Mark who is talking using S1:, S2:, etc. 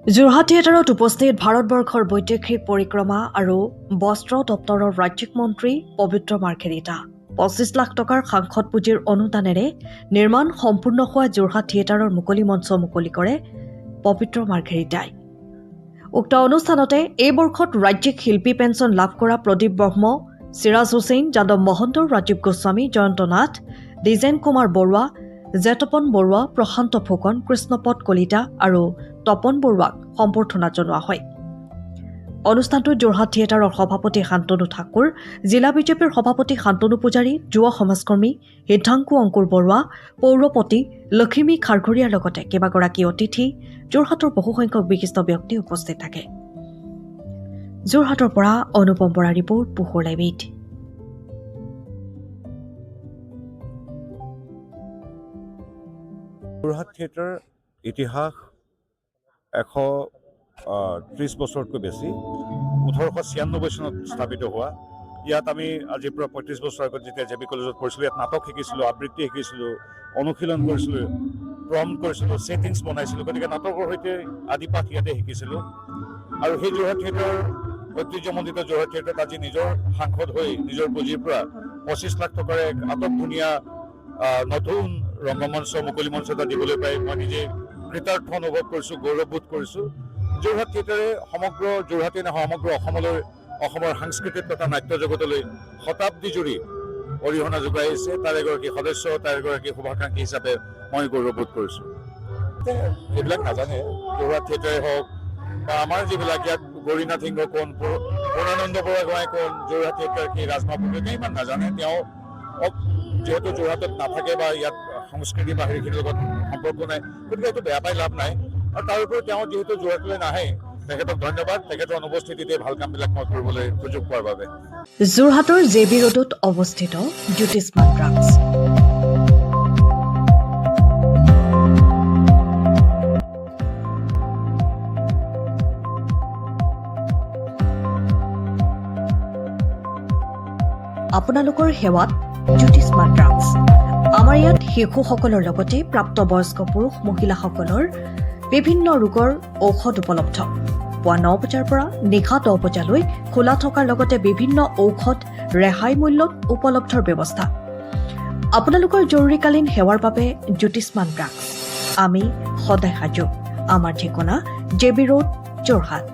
S1: যোৰহাট থিয়েটাৰত উপস্থিত ভাৰতবৰ্ষৰ বৈদেশিক পৰিক্ৰমা আৰু বস্ত্ৰ দপ্তৰৰ ৰাজ্যিক মন্ত্ৰী পবিত্ৰ মাৰ্ঘেৰিটা 25 লাখ টকাৰ সাংসদ পুঁজিৰ অনুদানেৰে নিৰ্মাণ সম্পূৰ্ণ হোৱা যোৰহাট থিয়েটাৰৰ মুকলি মঞ্চ মুকলি কৰে পবিত্ৰ মাৰ্ঘেৰিটাই। উক্ত অনুষ্ঠানতে এই বৰ্ষত ৰাজ্যিক শিল্পী পেঞ্চন লাভ কৰা প্ৰদীপ ব্ৰহ্ম, চিৰাজ হুছেইন, যাদৱ মহন্ত, ৰাজীৱ গোস্বামী, জয়ন্ত নাথ, দ্বিজেন কুমাৰ বৰুৱা, জেতপন বৰুৱা, প্ৰশান্ত ফুকন, কৃষ্ণপদ কলিতা আৰু তপন বৰুৱাক সম্বৰ্ধনা জনোৱা হয়। অনুষ্ঠানটোত যোৰহাট থিয়েটাৰৰ সভাপতি শান্তনু ঠাকুৰ, জিলা বিজেপিৰ সভাপতি শান্তনু পূজাৰী, যুৱ সমাজকৰ্মী সিদ্ধাংকু অংকুৰ বৰুৱা, পৌৰপতি লখিমী খাৰঘৰীয়াৰ লগতে কেইবাগৰাকী অতিথি, যোৰহাটৰ বহুসংখ্যক বিশিষ্ট ব্যক্তি উপস্থিত থাকে। যোৰহাটৰ পৰা অনুপম বৰা ৰিপৰ্ট, পোহৰ লাইভ।
S2: যোৰহাট থিয়েটাৰ ইতিহাস 130 বছৰতকৈ বেছি। 1896 চনত স্থাপিত হোৱা। ইয়াত আমি আজিৰ পৰা 35 বছৰ আগত যেতিয়া জে বি কলেজত পঢ়িছিলোঁ, ইয়াত নাটক শিকিছিলোঁ, আবৃত্তি শিকিছিলোঁ, অনুশীলন কৰিছিলোঁ, প্ৰম্পট কৰিছিলোঁ, ছেটিংছ বনাইছিলোঁ। গতিকে নাটকৰ সৈতে আদিপাঠ ইয়াতে শিকিছিলোঁ। আৰু সেই যোৰহাট থিয়েটাৰ, ঐতিহ্যমণ্ডিত যোৰহাট থিয়েটাৰত আজি নিজৰ সাংসদ হৈ নিজৰ পুঁজিৰ পৰা 25 লাখ টকাৰ এক আটক ধুনীয়া নতুন ৰংগমঞ্চ, মুকলি মঞ্চ এটা দিবলৈ পাই মই নিজে কৃতাৰ্থ অনুভৱ কৰিছোঁ, গৌৰৱবোধ কৰিছোঁ। যোৰহাট থিয়েটাৰে সমগ্ৰ যোৰহাটেই নহয়, সমগ্ৰ অসমৰ সাংস্কৃতিক তথা নাট্য জগতলৈ শতাব্দী জুৰি অৰিহণা যোগাই আহিছে। তাৰ এগৰাকী সদস্য, তাৰ এগৰাকী শুভাকাংক্ষী হিচাপে মই গৌৰৱবোধ কৰিছোঁ। এইবিলাক নাজানে, যোৰহাট থিয়েটাৰে হওক বা আমাৰ যিবিলাক ইয়াত গৌৰীনাথ সিংহ কোন, পূৰ্ণানন্দ বৰুৱাগোহাঁই কোন, যোৰহাট থিয়েটাৰ কি, ৰাজমাপুৰীয়ে ইমান নাজানে। তেওঁ যিহেতু যোৰহাটত নাথাকে বা ইয়াত সংস্কৃতি বা হেৰিখিনিৰ লগত সম্পৰ্ক নাই, গতিকে এইটো বেয়া পাই লাভ নাই। আৰু তাৰ উপৰি তেওঁ যিহেতু যোৰহাটলৈ নাহে, তেখেতক ধন্যবাদ, তেখেতৰ অনুপস্থিতিতে ভাল কামবিলাক মই কৰিবলৈ সুযোগ পোৱাৰ বাবে।
S1: যোৰহাটৰ জে বি ৰোডত অৱস্থিত জ্যোতিষ্মান ড্ৰাগছ। আপোনালোকৰ সেৱাত জ্যোতিষ্মান ড্ৰাগছ। আমাৰ ইয়াত শিশুসকলৰ লগতে প্ৰাপ্তবয়স্ক পুৰুষ মহিলাসকলৰ বিভিন্ন ৰোগৰ ঔষধ উপলব্ধ। পুৱা 9 বজাৰ পৰা নিশা 10 বজালৈ খোলা থকাৰ লগতে বিভিন্ন ঔষধ ৰেহাই মূল্যত উপলব্ধৰ ব্যৱস্থা। আপোনালোকৰ জৰুৰীকালীন সেৱাৰ বাবে জ্যোতিষ্মান ড্ৰাগছ। আমি সদায় সাজু। আমাৰ ঠিকনা জে বি ৰোড, যোৰহাট।